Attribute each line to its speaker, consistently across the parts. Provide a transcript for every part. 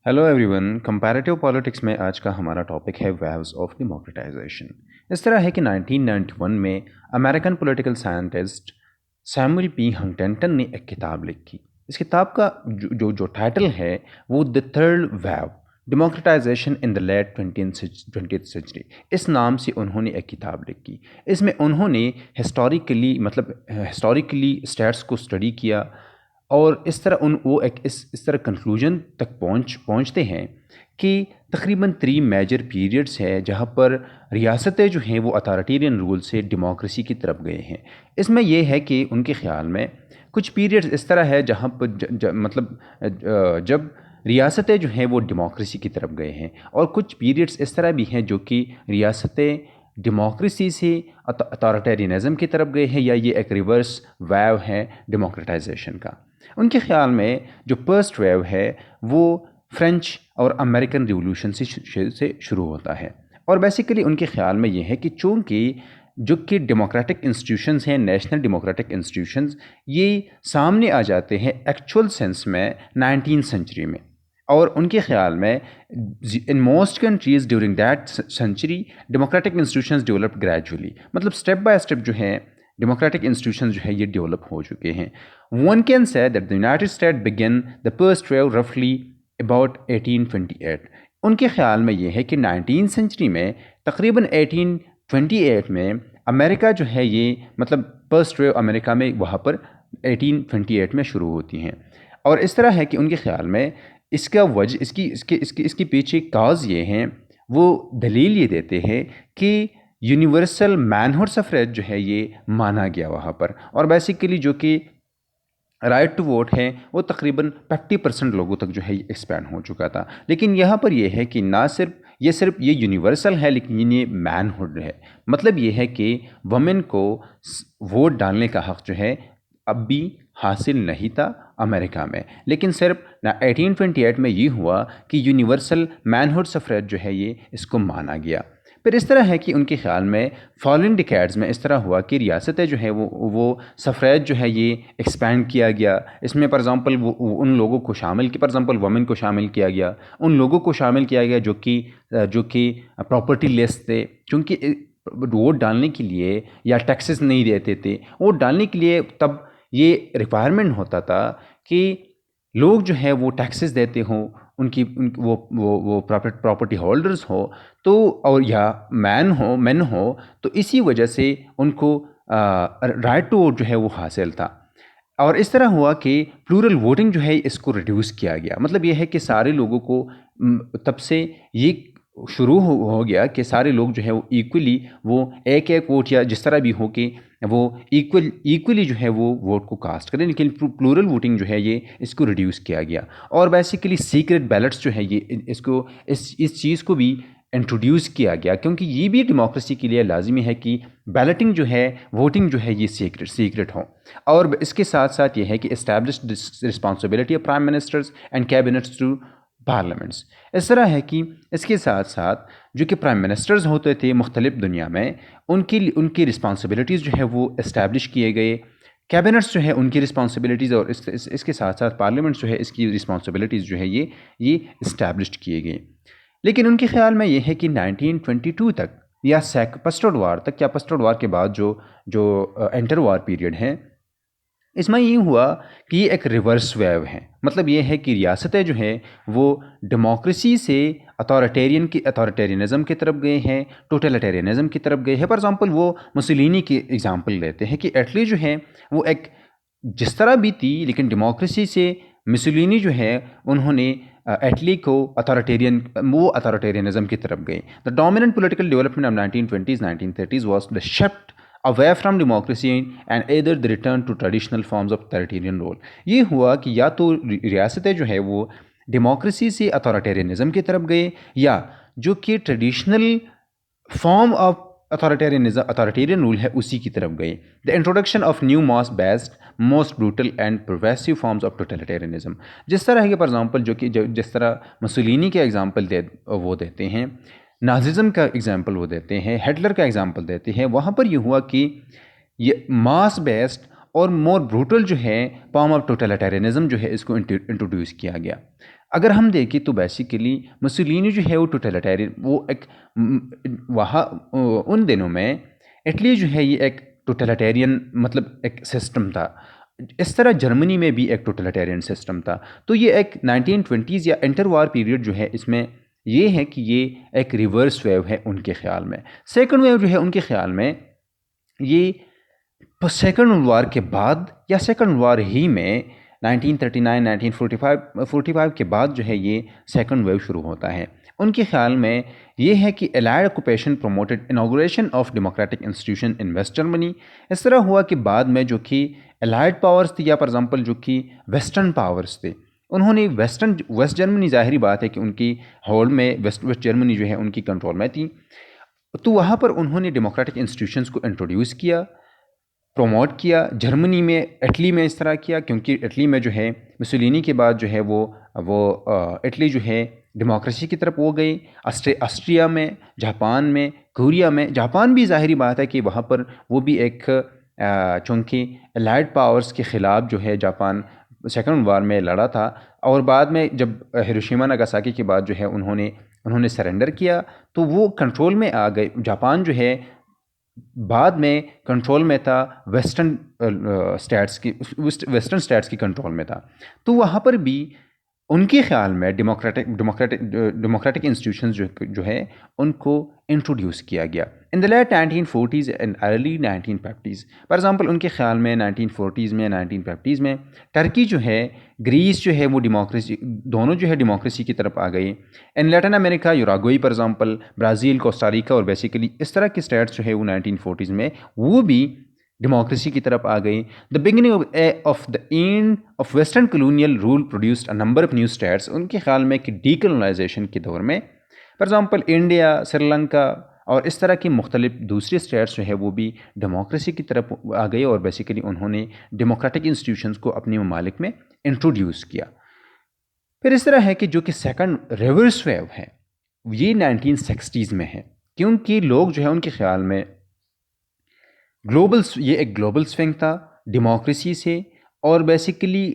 Speaker 1: Hello everyone. Comparative politics में आज का हमारा टॉपिक है वेव्स ऑफ डेमोक्रेटाइजेशन। इस तरह है कि 1991 में American political scientist Samuel P Huntington ने एक किताब लिखी। इस किताब का जो टाइटल है वो the third wave, democratization in the late twenty century. इस नाम से उन्होंने एक किताब लिखी। इसमें उन्होंने हिस्टोरिकली स्टेट्स को स्टडी किया और इस तरह उन वो एक इस तरह कंक्लूजन तक पहुंचते हैं कि तकरीबन 3 मेजर पीरियड्स है जहाँ पर रियासतें जो हैं वो अथॉरिटेरियन रूल से डेमोक्रेसी की तरफ गए हैं। इसमें यह है कि उनके ख़्याल में कुछ पीरियड्स इस तरह है जहाँ पर जब रियासतें जो हैं वो डेमोक्रेसी की तरफ गए हैं, और कुछ पीरियड्स इस तरह भी हैं जो कि रियासतें डेमोक्रेसी से अथॉरिटेरियनिज़म की तरफ गए हैं, या ये एक रिवर्स वेव है डेमोक्रेटाइजेशन का। उनके ख़्याल में जो फर्स्ट वेव है वो फ्रेंच और अमेरिकन रिवॉल्यूशन से शुरू होता है। और बेसिकली उनके ख़्याल में ये है कि चूँकि जो कि डेमोक्रेटिक इंस्टीट्यूशंस हैं, नेशनल डेमोक्रेटिक इंस्टीट्यूशंस, ये सामने आ जाते हैं एक्चुअल सेंस में 19th सेंचुरी में। और उनके ख़्याल में in most countries during that century democratic institutions develop gradually, मतलब स्टेप बाय स्टेप जो है डेमोक्रेटिक इंस्टीट्यूशंस जो है ये डेवलप हो चुके हैं। One can say that the United state begin the first wave रफली अबाउट 1828। उनके ख्याल में ये है कि 19th सेंचुरी में तकरीबन 1828 में अमेरिका जो है ये मतलब फर्स्ट वेव अमेरिका में वहाँ पर 1828 में शुरू होती हैं। और इस तरह है कि उनके ख्याल में इसका वजह इसके पीछे काज ये हैं, वो दलील ये देते हैं कि यूनिवर्सल मैनहुड सफरेज जो है ये माना गया वहाँ पर। और बेसिकली जो कि राइट टू वोट है वो तकरीबन 50% लोगों तक जो है ये एक्सपैंड हो चुका था। लेकिन यहाँ पर यह है कि ना सिर्फ ये यूनिवर्सल है, लेकिन ये मैनहुड है। मतलब ये है कि वमेन को वोट डालने का हक़ जो है अब भी हासिल नहीं था अमेरिका में, लेकिन सिर्फ 1828 में ये हुआ कि यूनिवर्सल मैनहुड सफरेज जो है ये इसको माना गया। फिर इस तरह है कि उनके ख्याल में फॉलोइंग डिकेड्स में इस तरह हुआ कि रियासतें जो है वो सफ़रेज जो है ये एक्सपैंड किया गया। इसमें फॉर एग्ज़ाम्पल वो उन लोगों को शामिल किया, फॉर एग्ज़ाम्पल वमेन को शामिल किया गया, उन लोगों को शामिल किया गया जो कि प्रॉपर्टी लेस थे, क्योंकि वोट डालने के लिए या टैक्सेस नहीं देते थे। वोट डालने के लिए तब ये रिक्वायरमेंट होता था कि लोग जो है वो टैक्सेस देते हों, वो प्रॉपर्टी होल्डर्स हो तो, और या मैन हो, तो इसी वजह से उनको राइट टू वोट जो है वो हासिल था। और इस तरह हुआ कि प्लूरल वोटिंग जो है इसको रिड्यूस किया गया। मतलब ये है कि सारे लोगों को तब से ये शुरू हो गया कि सारे लोग जो है वो इक्वली वो एक एक वोट या जिस तरह भी हो कि वो इक्वली जो है वो वोट को कास्ट करें। लेकिन प्लूरल वोटिंग जो है ये इसको रिड्यूस किया गया। और बेसिकली सीक्रेट बैलेट्स जो है ये इसको इस चीज़ को भी इंट्रोड्यूस किया गया, क्योंकि ये भी डेमोक्रेसी के लिए लाजिमी है कि बैलेटिंग जो है, वोटिंग जो है ये सीक्रेट हो। और इसके साथ साथ ये है कि established responsibility of prime ministers and cabinets to parliaments. इस तरह है कि इसके साथ साथ जो कि प्राइम मिनिस्टर्स होते थे मुख्तलिफ दुनिया में, उनकी रिस्पॉन्सिबिलिटीज़ जो है वो इस्टेब्लिश किए गए। कैबिनेट्स जो है उनकी रिस्पॉन्सिबिलिटीज़, और इसके साथ साथ पार्लियामेंट्स जो है इसकी रिस्पॉन्सिबिलिटीज़ जो है ये इस्टेब्लिश किए गए। लेकिन उनके ख्याल में ये है कि 1922 तक या पोस्ट वर्ल्ड वार तक या पोस्ट वर्ल्ड वार के बाद जो इंटर वार पीरियड है, इसमें ये हुआ कि ये एक रिवर्स वेव है। मतलब ये है कि रियासतें जो हैं वो डेमोक्रेसी से अथॉरिटेरियनिज़म की तरफ गए हैं, टोटलिटेरियनिज़म की तरफ गए हैं। फॉर एग्ज़ाम्पल वो मुसोलिनी की एग्ज़ाम्पल लेते हैं कि इटली जो है वो एक जिस तरह भी थी, लेकिन डेमोक्रेसी से मुसोलिनी जो है उन्होंने इटली को अथॉरिटेरियनिज़म की तरफ गए। The dominant political development of 1920s 1930s was the shift away from democracy and either the return to traditional forms of authoritarian rule. ये हुआ कि या तो रियासतें जो है वो डेमोक्रेसी से अथॉरिटेरियनिज़म की तरफ गए, या जो कि traditional form of authoritarian rule है उसी की तरफ गए। The introduction of new mass based most brutal and progressive forms of totalitarianism. जिस तरह के फॉर एग्जांपल जिस तरह मुसोलिनी के एग्जांपल वो देते हैं, नाजिज्म का एग्जांपल वो देते हैं, हिटलर का एग्जांपल देते हैं, वहाँ पर ये हुआ कि ये मास बेस्ड और मोर ब्रूटल जो है फॉर्म ऑफ टोटलिटेरियनिज्म जो है इसको इंट्रोड्यूस किया गया। अगर हम देखें तो बेसिकली मुसोलिनी जो है वो टोटलिटेरियन, वो एक वहाँ उन दिनों में इटली जो है ये एक टोटलिटेरियन मतलब एक सिस्टम था। इस तरह जर्मनी में भी एक टोटलिटेरियन सिस्टम था। तो ये एक 1920s या इंटर वार पीरियड जो है, इसमें ये है कि ये एक रिवर्स वेव है उनके ख्याल में। सेकंड वेव जो है उनके ख्याल में ये सेकंड वार के बाद या सेकंड वार ही में 1939 1945 के बाद जो है ये सेकंड वेव शुरू होता है। उनके ख्याल में ये है कि allied occupation promoted inauguration of democratic institution in West Germany. इस तरह हुआ कि बाद में जो कि एलाइड पावर्स थी या फॉर एग्जांपल जो कि वेस्टर्न पावर्स थे, उन्होंने वेस्ट जर्मनी, ज़ाहिरी बात है कि उनकी होल्ड में वेस्ट जर्मनी जो है उनकी कंट्रोल में थी, तो वहाँ पर उन्होंने डेमोक्रेटिक इंस्टीट्यूशंस को इंट्रोड्यूस किया, प्रमोट किया। जर्मनी में, इटली में इस तरह किया, क्योंकि इटली में जो है मुसोलिनी के बाद जो है वो इटली जो है डेमोक्रेसी की तरफ वो गई। ऑस्ट्रिया में, जापान में, कोरिया में, जापान भी ज़ाहिरी बात है कि वहाँ पर वो भी एक चूँकि एलाइड पावर्स के ख़िलाफ़ जो है जापान सेकंड वार में लड़ा था, और बाद में जब हिरोशिमा नागासाकी के बाद जो है उन्होंने सरेंडर किया, तो वो कंट्रोल में आ गए। जापान जो है बाद में कंट्रोल में था वेस्टर्न स्टेट्स की कंट्रोल में था। तो वहाँ पर भी उनके ख्याल में डेमोक्रेटिक इंस्टीट्यूशंस जो है उनको इंट्रोड्यूस किया गया in the late 1940s and early 1950s। For example उनके ख्याल में 1940s में, 1950s में टर्की जो है, ग्रीस जो है, वो डेमोक्रेसी, दोनों जो है डेमोक्रेसी की तरफ आ गई। In Latin America, Uruguay for example, Brazil, Costa Rica और बेसिकली इस तरह के स्टेट्स जो है वो 1940s में वो भी डेमोक्रेसी की तरफ आ गई। The beginning of the end of western colonial rule produced a number of new states. उनके ख्याल में कि डीकोलोनाइजेशन के दौर में फॉर एग्जांपल इंडिया, श्रीलंका और इस तरह की मुख्तलिफ दूसरे स्टेट्स जो है वो भी डेमोक्रेसी की तरफ आ गए, और बेसिकली उन्होंने डेमोक्रेटिक इंस्टीट्यूशंस को अपने ममालिक में इंट्रोड्यूस किया। फिर इस तरह है कि जो कि सेकंड रिवर्स वेव है ये 1960s में है, क्योंकि लोग जो है उनके ख्याल में ये एक ग्लोबल स्विंग था डेमोक्रेसी से और बेसिकली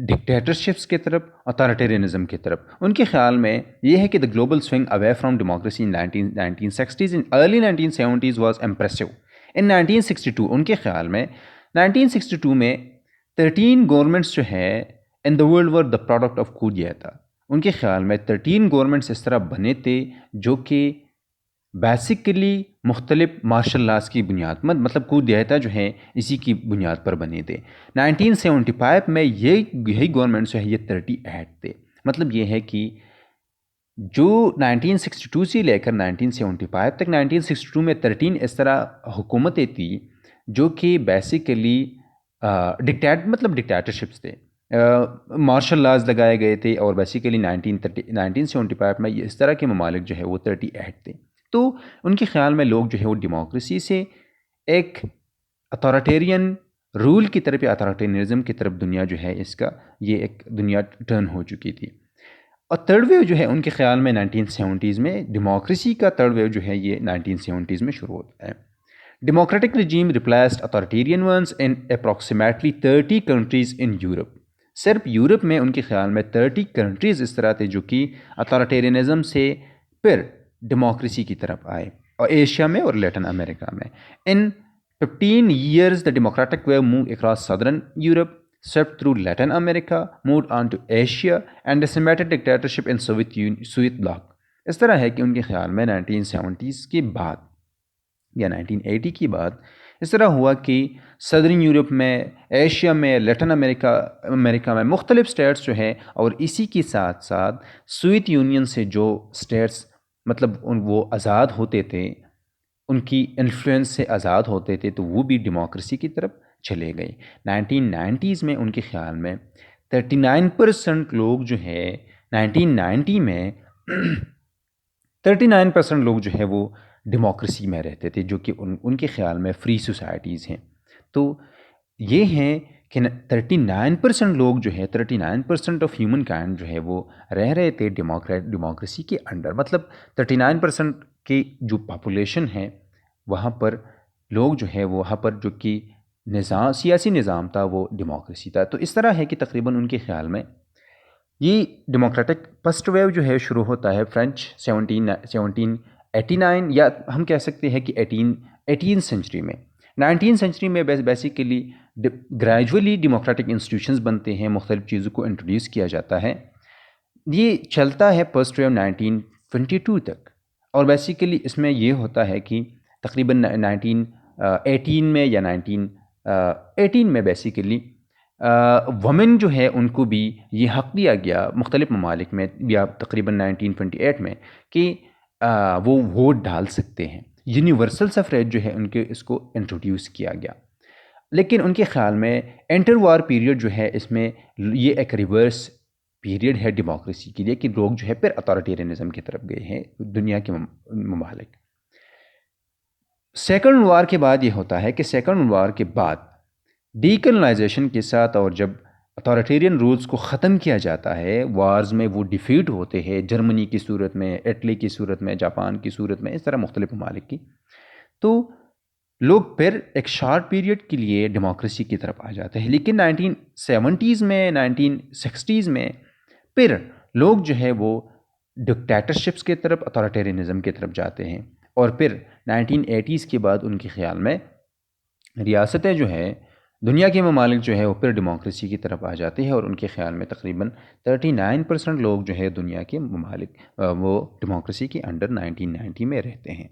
Speaker 1: डिक्टेटरशिप्स की तरफ, अथॉरिटेरियनिज्म की तरफ। उनके ख्याल में ये है कि the global swing away from democracy in 1960s in early 1970s was impressive. In 1962 उनके ख्याल में 1962 में 13 गवर्नमेंट्स जो है in the world were the product of coup d'etat. उनके ख्याल में 13 गवर्नमेंट्स इस तरह बने थे जो कि बेसिकली मुख्तलिफ मार्शल लॉज की बुनियाद, मतलब कूदियाता जो है इसी की बुनियाद पर बने थे। 1975 में यही गवर्नमेंट जो है ये 38 थे। मतलब ये है कि जो 1962 से लेकर 1975 तक, 1962 में 13 इस तरह हुकूमतें थी जो कि बेसिकली डिक्टेटरशिप्स थे, मार्शल लॉज लगाए गए थे, और बेसिकली 1975 में इस तरह के ममालिक जो है वो 38 थे। तो उनके ख्याल में लोग जो है वो डेमोक्रेसी से एक अथॉरिटेरियन रूल की तरफ या अथॉरिटेरियनिज्म की तरफ दुनिया जो है इसका ये एक दुनिया टर्न हो चुकी थी। और थर्ड वेव जो है उनके ख्याल में 1970s में, डेमोक्रेसी का थर्ड वेव जो है ये 1970s में शुरू होता है। Democratic regime replaced authoritarian once in approximately 30 countries in Europe. सिर्फ यूरोप में उनके ख्याल में 30 कंट्रीज़ इस तरह थे जो कि अथॉरिटेरियनिज्म से फिर डेमोक्रेसी की तरफ आए, और एशिया में और लैटिन अमेरिका में। इन 15 years the democratic wave moved across southern Europe, swept through Latin America, moved on to Asia and decimated dictatorship in Soviet bloc। इस तरह है कि उनके ख्याल में 1970s के बाद या 1980 की बाद इस तरह हुआ कि सदर्न यूरोप में, एशिया में, लैटिन अमेरिका में मुख्तलिफ स्टेट्स जो है, और इसी के साथ साथ सोवियत यूनियन से जो स्टेट्स मतलब वो आज़ाद होते थे, उनकी इन्फ्लुएंस से आज़ाद होते थे, तो वो भी डेमोक्रेसी की तरफ चले गए। 1990s में उनके ख्याल में 39% लोग जो है 1990 में 39% लोग जो है वो डेमोक्रेसी में रहते थे, जो कि उनके ख्याल में फ्री सोसाइटीज़ हैं। तो ये हैं कि 39% लोग जो है, 39% ऑफ ह्यूमन काइंड जो है वो रह रहे थे डेमोक्रेसी के अंडर। मतलब 39% की जो पॉपुलेशन है वहाँ पर लोग जो है वो वहाँ पर जो कि सियासी निज़ाम था वो डेमोक्रेसी था। तो इस तरह है कि तकरीबन उनके ख्याल में ये डेमोक्रेटिक फर्स्ट वेव जो है शुरू होता है फ्रेंच 1789, या हम कह सकते हैं कि 18 सेंचुरी में। 19 सेंचुरी में बेसिकली ग्रेजुअली डेमोक्रेटिक इंस्टीट्यूशंस बनते हैं, मुख्तलिफ चीज़ों को इंट्रोड्यूस किया जाता है। ये चलता है फर्स्ट वेव 1922 तक, और बेसिकली इसमें ये होता है कि तकरीबन 1918 में या 1918 में बेसिकली वमेन जो है उनको भी ये हक़ दिया गया मुख्तलिफ़ ममालिक में, या तकरीबन 1928 में, कि वो वोट डाल सकते हैं। यूनिवर्सल सफ़रेज जो है उनके इसको इंट्रोड्यूस किया गया। लेकिन उनके ख़्याल में इंटर वार पीरियड जो है इसमें ये एक रिवर्स पीरियड है डेमोक्रेसी के लिए, कि लोग जो है फिर अथॉरिटेरियनिज़म की तरफ गए हैं दुनिया के ममालिक। सेकंड वार के बाद ये होता है कि सेकंड वार के बाद डीकॉलोनाइजेशन के साथ, और जब अथॉरिटेरियन रूल्स को ख़त्म किया जाता है, वार्स में वो डिफीट होते हैं, जर्मनी की सूरत में, इटली की सूरत में, जापान की सूरत में, इस तरह मुख्तलिफ ममालिक की, तो लोग फिर एक शॉर्ट पीरियड के लिए डेमोक्रेसी की तरफ आ जाते हैं। लेकिन 1970s में, 1960s में फिर लोग जो है वो डिक्टेटरशिप्स की तरफ, अथॉरिटेरियनिज़म की तरफ जाते हैं, और फिर 1980s के बाद उनके ख़्याल में रियासतें जो हैं, दुनिया के ममालिक जो है वो फिर डेमोक्रेसी की तरफ आ जाते हैं, और उनके ख़्याल में तकरीबन 39% लोग जो है दुनिया के ममालिक वो डेमोक्रेसी के अंडर 1990 में रहते हैं।